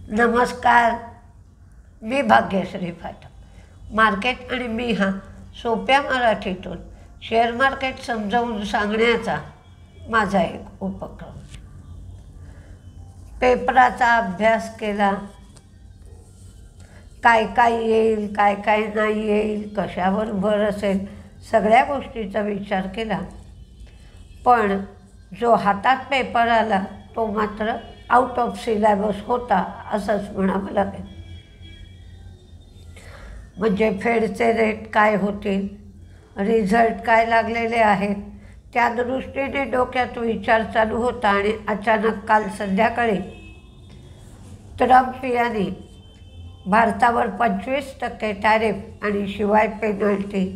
नमस्कार, मी भाग्यश्री फाटक. मार्केट आणि मी हा सोप्या मराठीतून शेअर मार्केट समजावून सांगण्याचा माझा एक उपक्रम. पेपराचा अभ्यास केला, काय काय येईल, काय काय नाही येईल, कशावर भर असेल, सगळ्या गोष्टीचा विचार केला. पण जो हातात पेपर आला तो मात्र आउट ऑफ सिलेबस होता असंच म्हणावं लागेल. म्हणजे फेडचे रेट काय होतील, रिझल्ट काय लागलेले आहेत, त्या दृष्टीने डोक्यात विचार चालू होता. आणि अचानक काल संध्याकाळी ट्रम्प यांनी भारतावर 25% टॅरिफ आणि शिवाय पेनल्टी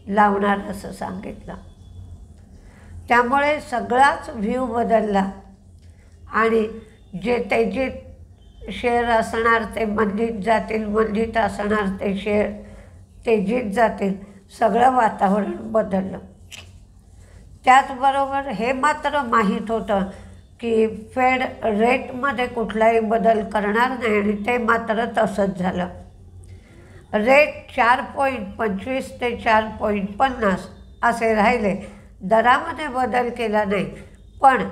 लावणार असं सांगितलं. त्यामुळे सगळाच व्ह्यू बदलला आणि जे तेजीत शेअर असणार ते मंदीत जातील, मंदीत असणार ते शेअर तेजीत जातील, सगळं वातावरण बदललं. त्याचबरोबर हे मात्र माहीत होतं की फेड रेटमध्ये कुठलाही बदल करणार नाही आणि ते मात्र तसंच झालं. रेट 4.25 ते 4.50 असे राहिले, दरामध्ये बदल केला नाही. पण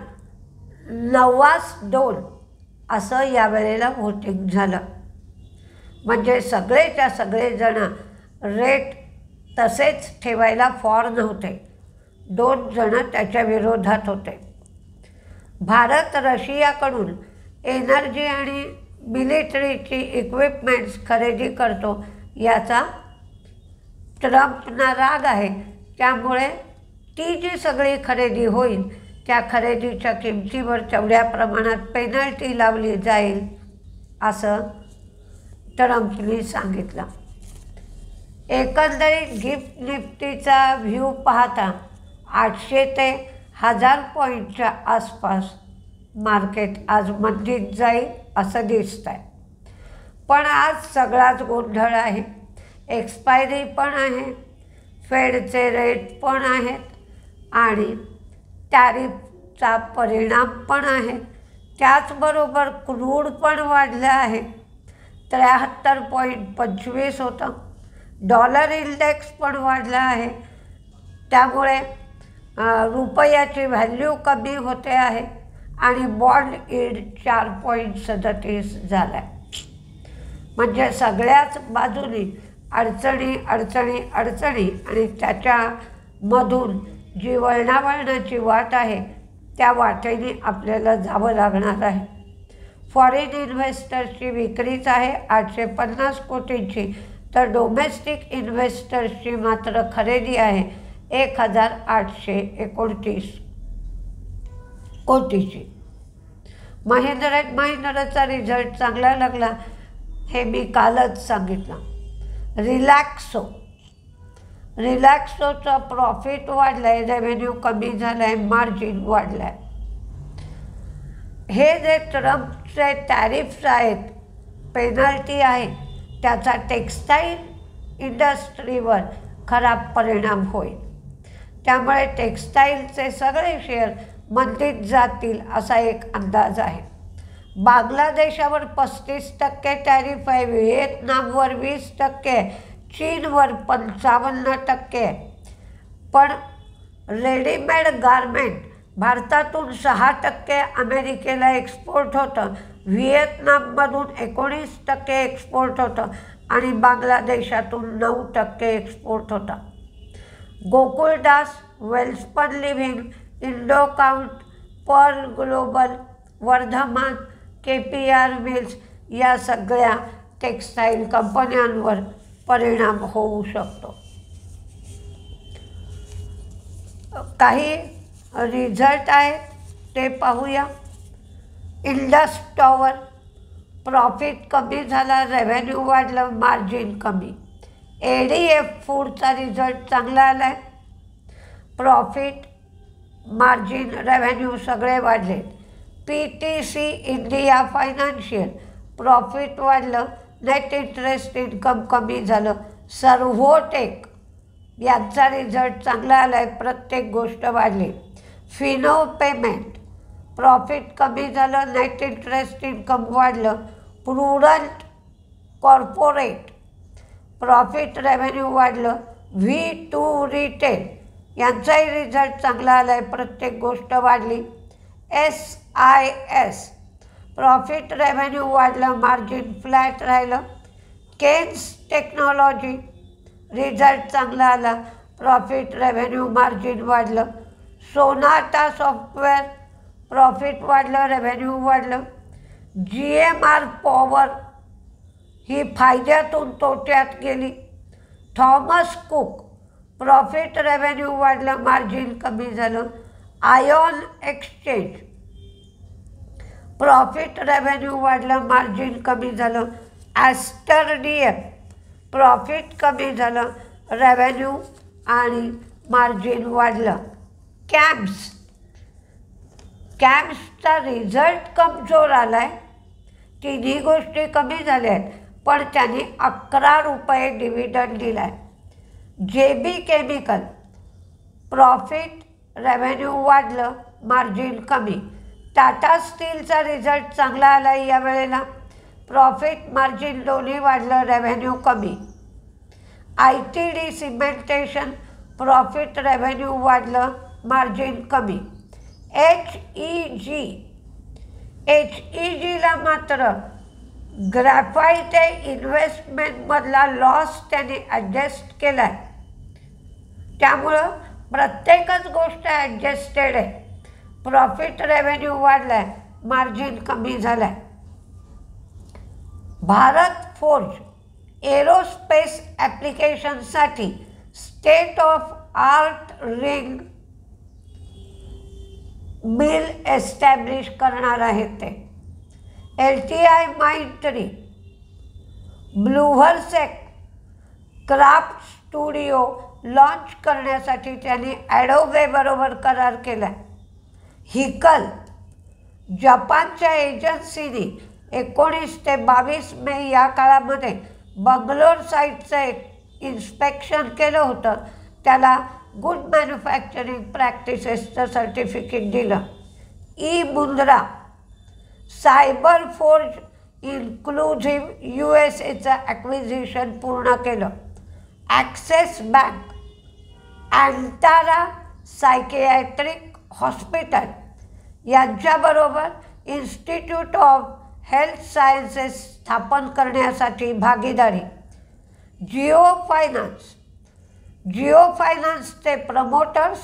9-2 असं यावेळेला व्होटिंग झालं. म्हणजे सगळेच्या सगळेजण रेट तसेच ठेवायला फॉर नव्हते. 2 जण त्याच्या विरोधात होते. भारत रशियाकडून एनर्जी आणि मिलिटरीची इक्विपमेंट्स खरेदी करतो याचा ट्रम्पना राग आहे. त्यामुळे ती जी सगळी खरेदी होईल त्या खरेदीच्या किमतीवर तेवढ्या प्रमाणात पेनल्टी लावली जाईल असं ट्रम्पनी सांगितलं. एकंदरीत गिफ्ट निफ्टीचा व्ह्यू पाहता 800 ते 1000 पॉईंटच्या आसपास मार्केट आज मंदीत जाईल असं दिसत आहे. पण आज सगळाच गोंधळ आहे. एक्सपायरी पण आहे, फेडचे रेट पण आहेत आणि टॅरिफचा परिणाम पण आहे. त्याचबरोबर क्रूड पण वाढलं आहे. 73.25 होतं. डॉलर इंडेक्स पण वाढला आहे. त्यामुळे रुपयाची व्हॅल्यू कमी होते आहे आणि बॉन्ड यील्ड 4.37 झाला आहे. म्हणजे सगळ्याच बाजूनी अडचणी अडचणी अडचणी आणि त्याच्यामधून जी वळणावळणाची वाट आहे त्या वाटेने आपल्याला जावं लागणार आहे. फॉरेन इन्व्हेस्टर्सची विक्रीच आहे 850 कोटींची, तर डोमेस्टिक इन्व्हेस्टर्सची मात्र खरेदी आहे 1829 कोटीची. महिंद्रा अँड महिंद्राचा रिझल्ट चांगला लागला हे मी कालच सांगितलं. रिलॅक्सोचा प्रॉफिट वाढला आहे, रेव्हेन्यू कमी झाला आहे, मार्जिन वाढलं आहे. हे जे ट्रम्पचे टॅरिफ्स आहेत, पेनल्टी आहे, त्याचा टेक्स्टाईल इंडस्ट्रीवर खराब परिणाम होईल. त्यामुळे टेक्स्टाईलचे सगळे शेअर मंदीत जातील असा एक अंदाज आहे. बांगलादेशावर 35% टॅरिफ आहे, व्हिएतनामवर 20%, चीनवर 55%. पण रेडीमेड गारमेंट भारतातून 6% अमेरिकेला एक्सपोर्ट होतं, व्हिएतनाममधून 19% एक्सपोर्ट होतं आणि बांगलादेशातून 9% एक्सपोर्ट होता. Gokaldas, Welspun living, Indocount, pearl global, Vardhman, KPR mills या सगळ्या टेक्स्टाईल कंपन्यांवर परिणाम होऊ शकतो. काही रिझल्ट आहेत ते पाहूया. इंडस टॉवर प्रॉफिट कमी झाला, रेव्हेन्यू वाढलं, मार्जिन कमी. ADF फूडचा रिझल्ट चांगला आला आहे. प्रॉफिट, मार्जिन, रेव्हेन्यू सगळे वाढले. PTC इंडिया फायनान्शियल प्रॉफिट वाढलं, नेट इंटरेस्ट इन्कम कमी झालं. सर्व्होटेक यांचा रिझल्ट चांगला आला आहे, प्रत्येक गोष्ट वाढली. फिनो पेमेंट प्रॉफिट कमी झालं, नेट इंटरेस्ट इन्कम वाढलं. प्रुडंट कॉर्पोरेट प्रॉफिट रेव्हेन्यू वाढलं. V2 रिटेल यांचाही रिझल्ट चांगला आला आहे, प्रत्येक गोष्ट वाढली. SIS प्रॉफिट रेव्हेन्यू वाढलं, मार्जिन फ्लॅट राहिलं. केन्स टेक्नॉलॉजी रिझल्ट चांगला आला, प्रॉफिट रेव्हेन्यू मार्जिन वाढलं. सोनाटा सॉफ्टवेअर प्रॉफिट वाढलं, रेव्हेन्यू वाढलं. GMR पॉवर ही फायद्यातून तोट्यात गेली. थॉमस कुक प्रॉफिट रेव्हेन्यू वाढलं, मार्जिन कमी झालं. आयॉन एक्सचेंज प्रॉफिट रेव्हेन्यू वाढलं, मार्जिन कमी झालं. ॲस्टर DM प्रॉफिट कमी झालं, रेव्हेन्यू आणि मार्जिन वाढलं. कॅम्सचा रिझल्ट कमजोर आला आहे, तिन्ही गोष्टी कमी झाल्या आहेत, पण त्यांनी 11 रुपये डिव्हिडंड दिला आहे. JB केमिकल प्रॉफिट रेव्हेन्यू वाढलं, मार्जिन कमी. टाटा स्टीलचा रिझल्ट चांगला आला आहे यावेळेला, प्रॉफिट मार्जिन दोन्ही वाढलं, रेव्हेन्यू कमी. ITD सिमेंटेशन प्रॉफिट रेव्हेन्यू वाढलं, मार्जिन कमी. HEGला मात्र ग्रॅफाईट इन्व्हेस्टमेंटमधला लॉस त्याने ॲडजस्ट केला आहे, त्यामुळं प्रत्येकच गोष्ट ॲडजस्टेड आहे. प्रॉफिट रेव्हेन्यू वाढला आहे, मार्जिन कमी झालं आहे. भारत फोर्ज एरोस्पेस ॲप्लिकेशनसाठी state of art ring mill establish करणार आहेत ते. LTI माइंट्री ब्लूव्हरसेक क्राफ्ट स्टुडिओ लॉन्च करण्यासाठी त्यांनी ॲडोबे बरोबर करार केला. हिकल जपानच्या एजन्सीने 19 ते 22 मे या काळामध्ये बंगलोर साईटचं एक इन्स्पेक्शन केलं होतं, त्याला गुड मॅन्युफॅक्चरिंग प्रॅक्टिसेसचं सर्टिफिकेट दिलं. मुंद्रा सायबर फोर्ज इन्क्लुझिव्ह USAचं ॲक्विजिशन पूर्ण केलं. Axis bank Antara psychiatric hospital यांच्याबरोबर इन्स्टिट्यूट ऑफ हेल्थ सायन्सेस स्थापन करण्यासाठी भागीदारी. जिओ फायनान्सचे प्रमोटर्स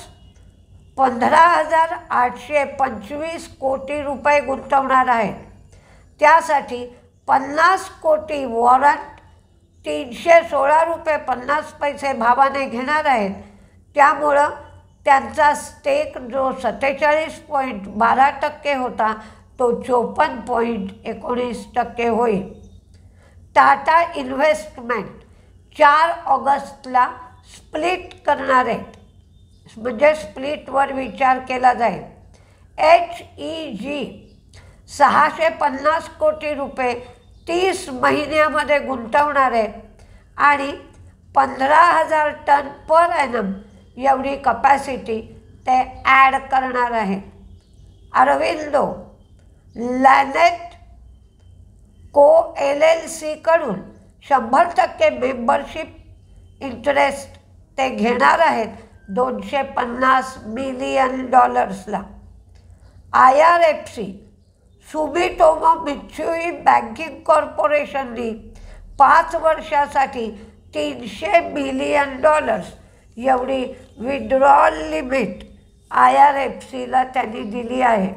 15,825 कोटी रुपये गुंतवणार आहेत. त्यासाठी 50 कोटी वॉरंट 316 रुपये 50 पैसे भावाने घेणार आहेत. त्यामुळं त्यांचा स्टेक जो 47.12% होता तो 54.19% होईल. टाटा इन्व्हेस्टमेंट 4 ऑगस्टला स्प्लिट करणार आहेत, म्हणजे स्प्लिटवर विचार केला जाईल. HEG 650 कोटी रुपये 30 महिन्यामध्ये गुंतवणार आहेत आणि 15,000 टन पर ॲनम एवढी कपॅसिटी ते ॲड करणार आहेत. अरविंदो लॅनेट को LLC कडून 100% मेंबरशिप इंटरेस्ट ते घेणार आहेत $250 million. IRFC Sumitomo Mitsui banking कॉर्पोरेशननी 5 वर्षासाठी $300 मिलियन एवढी विड्रॉल लिमिट IRFCला त्यांनी दिली आहे.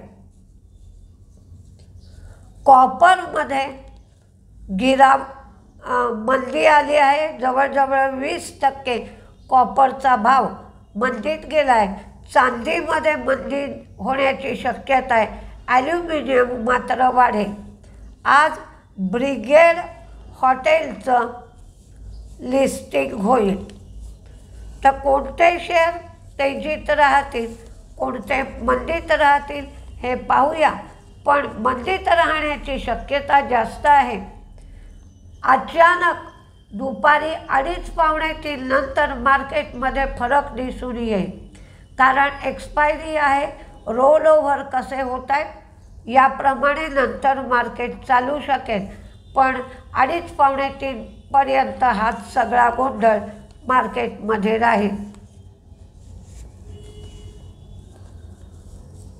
कॉपरमध्ये मंदी आली आहे, जवळजवळ 20% कॉपरचा भाव मंदीत गेला आहे. चांदीमध्ये मंदी होण्याची शक्यता आहे. ॲल्युमिनियम मात्र वाढेल. आज ब्रिगेड हॉटेलचं लिस्टिंग होईल. तर कोणते शेअर तेजीत राहतील, कोणते मंदीत राहतील हे पाहूया. पण मंदीत राहण्याची शक्यता जास्त आहे. अचानक दुपारी 2:30 नंतर मार्केटमध्ये फरक दिसून येईल, कारण एक्सपायरी आहे. रोल ओव्हर कसे होत आहेत याप्रमाणे नंतर मार्केट चालू शकेल. पण 2:30-3 पर्यंत हा सगळा गोंधळ मार्केटमध्ये राहील.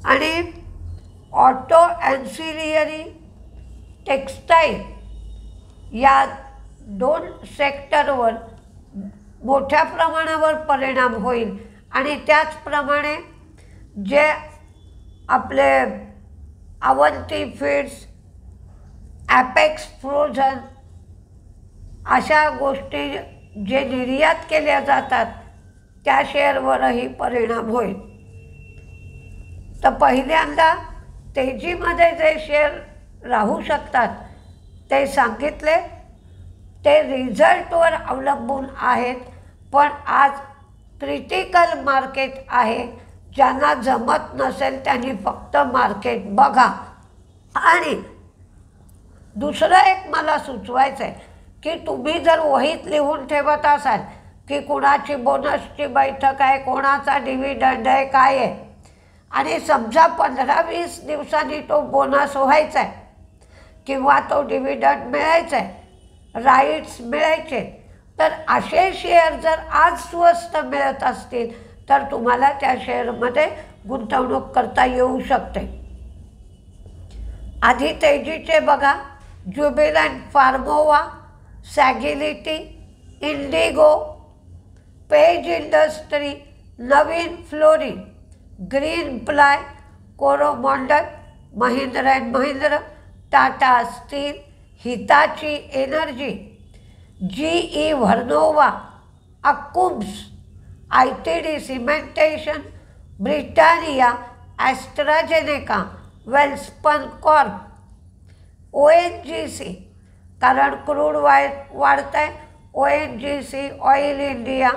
आणि ऑटो, ॲन्सिलियरी, टेक्स्टाईल या 2 सेक्टरवर मोठ्या प्रमाणावर परिणाम होईल. आणि त्याचप्रमाणे जे आपले अवंती फीड्स, ॲपेक्स फ्रोझन अशा गोष्टी जे निर्यात केल्या जातात त्या शेअरवरही परिणाम होईल. तर पहिल्यांदा तेजीमध्ये जे शेअर राहू शकतात ते सांगितले, ते रिझल्टवर अवलंबून आहेत. पण आज क्रिटिकल मार्केट आहे. ज्यांना जमत नसेल त्यांनी फक्त मार्केट बघा. आणि दुसरं एक मला सुचवायचं आहे की तुम्ही जर वहीत लिहून ठेवत असाल की कुणाची बोनसची बैठक आहे, कोणाचा डिव्हिडंड आहे, काय आहे, आणि समजा 15-20 दिवसांनी तो बोनस व्हायचा आहे किंवा तो डिव्हिडंड मिळायचा आहे, राईट्स मिळायचे, तर असे शेअर जर आज स्वस्त मिळत असतील तर तुम्हाला त्या शेअरमध्ये गुंतवणूक करता येऊ शकते. आधी तेजीचे बघा, Jubilant Pharmova, Sagility, IndiGo, Page Industry, Navin Fluorine, Greenply, Coromandel, Mahindra and Mahindra, Tata Steel, Hitachi Energy, GE Vernova, Akums, ITD Cementation, Britannia, AstraZeneca, Welspun Corp, ONGC कारण क्रूड वाढत आहे, ONGC, ऑइल इंडिया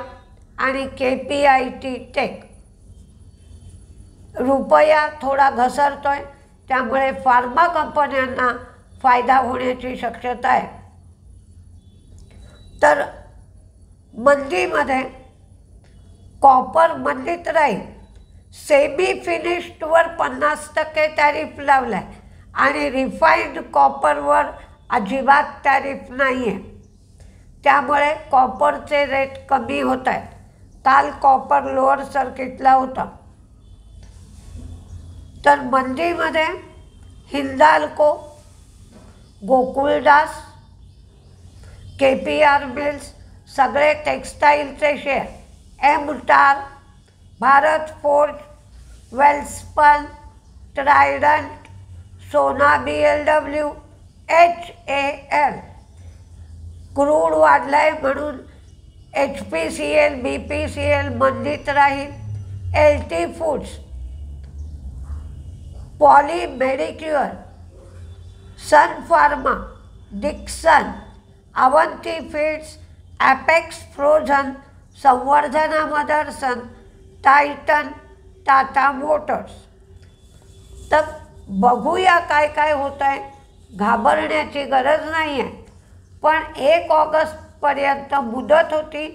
आणि KPIT टेक. रुपया थोडा घसरतोय त्यामुळे फार्मा कंपन्यांना फायदा होण्याची शक्यता आहे. तर मंदीमध्ये कॉपर मंदीत राहील. सेमी फिनिश्डवर 50% टॅरिफ लावला आहे आणि रिफाईंड कॉपरवर अजिबात टॅरिफ नाही आहे. त्यामुळे कॉपरचे रेट कमी होत आहेत. काल कॉपर लोअर सर्किटला होता. तर मंदीमध्ये हिंदाल्को, गोकुळदास, KPR मिल्स सगळे टेक्स्टाईलचे share, MTAR, Bharat Forge, Welspun, Trident, Sona BLW, HAL. Crude वाढलाय म्हणून HPCL, BPCL मंदीत राहील. LT Foods, Poly Medicure, Sun Pharma, Dixon, Avanti Feeds, Apex Frozen, Samvardhana Motherson, Titan, Tata Motors. तर बघूया काय काय होतं आहे. घाबरण्याची गरज नाही आहे. पण 1 ऑगस्टपर्यंत मुदत होती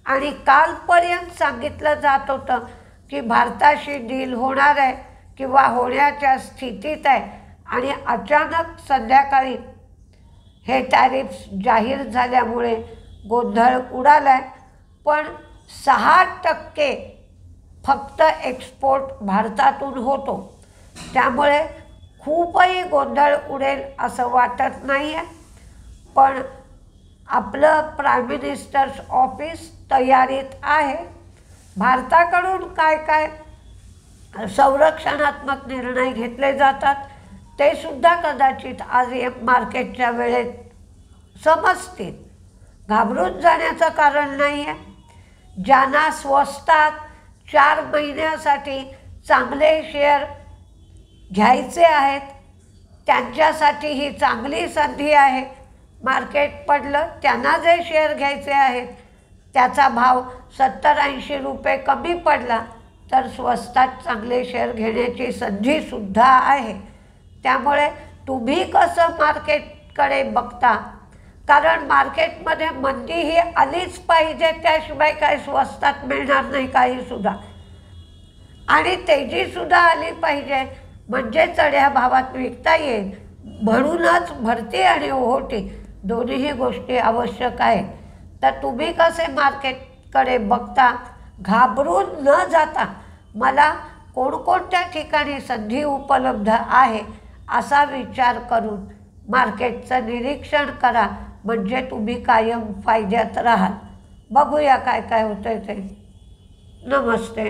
आणि कालपर्यंत सांगितलं जात होतं की भारताशी डील होणार आहे किंवा होण्याच्या स्थितीत आहे. आणि अचानक संध्याकाळी हे टॅरिफ्स जाहीर झाल्यामुळे गोंधळ उडाला आहे. पण 6% फक्त एक्सपोर्ट भारतातून होतो. त्यामुळे खूपही गोंधळ उडेल असं वाटत नाही आहे. पण आपलं प्राईम मिनिस्टर्स ऑफिस तयारीत आहे. भारताकडून काय काय संरक्षणात्मक निर्णय घेतले जातात ते सुद्धा कदाचित आज या मार्केटच्या वेळेत समजतील. घाबरून जाण्याचं कारण नाही आहे. ज्यांना स्वस्तात 4 महिन्यासाठी चांगले शेअर घ्यायचे आहेत त्यांच्यासाठी ही चांगली संधी आहे. मार्केट पडलं, त्यांना जे शेअर घ्यायचे आहेत त्याचा भाव 70-80 रुपये कमी पडला तर स्वस्तात चांगले शेअर घेण्याची संधीसुद्धा आहे. त्यामुळे तुम्ही कसं मार्केटकडे बघता, कारण मार्केटमध्ये मंदी ही आलीच पाहिजे, त्याशिवाय काही स्वस्तात मिळणार नाही काहीसुद्धा. आणि तेजीसुद्धा आली पाहिजे म्हणजे चढ्या भावात विकता येईल. म्हणूनच भरती आणि ओहोटी दोन्हीही गोष्टी आवश्यक आहे. तर तुम्ही कसे मार्केटकडे बघता? घाबरून न जाता मला कोणकोणत्या ठिकाणी संधी उपलब्ध आहे असा विचार करून मार्केटचं निरीक्षण करा, म्हणजे तुम्ही कायम फायद्यात राहाल. बघूया काय काय होतं ते. नमस्ते.